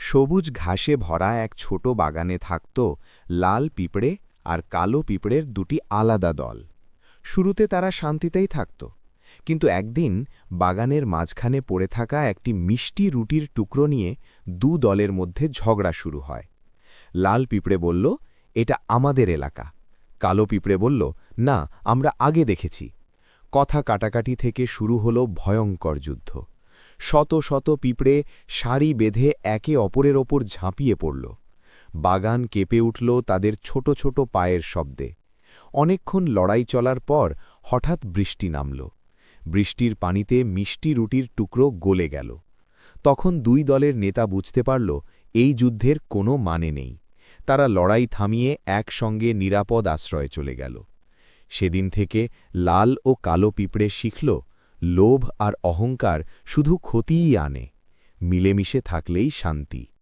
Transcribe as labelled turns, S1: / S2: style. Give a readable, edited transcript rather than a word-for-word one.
S1: সবুজ ঘাসে ভরা এক ছোট বাগানে থাকত লাল পিঁপড়ে আর কালো পিঁপড়ের দুটি আলাদা দল। শুরুতে তারা শান্তিতেই থাকত, কিন্তু একদিন বাগানের মাঝখানে পড়ে থাকা একটি মিষ্টি রুটির টুকরো নিয়ে দলের মধ্যে ঝগড়া শুরু হয়। লাল পিঁপড়ে বলল, এটা আমাদের এলাকা। কালো পিঁপড়ে বলল, না, আমরা আগে দেখেছি। কথা কাটাকাটি থেকে শুরু হলো ভয়ঙ্কর যুদ্ধ। শত শত পিঁপড়ে সারি বেঁধে একে অপরের ওপর ঝাঁপিয়ে পড়ল। বাগান কেঁপে উঠল তাদের ছোট ছোট পায়ের শব্দে। অনেকক্ষণ লড়াই চলার পর হঠাৎ বৃষ্টি নামল। বৃষ্টির পানিতে মিষ্টি রুটির টুকরো গলে গেল। তখন দুই দলের নেতা বুঝতে পারল এই যুদ্ধের কোনো মানে নেই। তারা লড়াই থামিয়ে একসঙ্গে নিরাপদ আশ্রয়ে চলে গেল। সেদিন থেকে লাল ও কালো পিঁপড়ে শিখল, লোভ আর অহংকার শুধু ক্ষতিই আনে, মিলেমিশে থাকলেই শান্তি।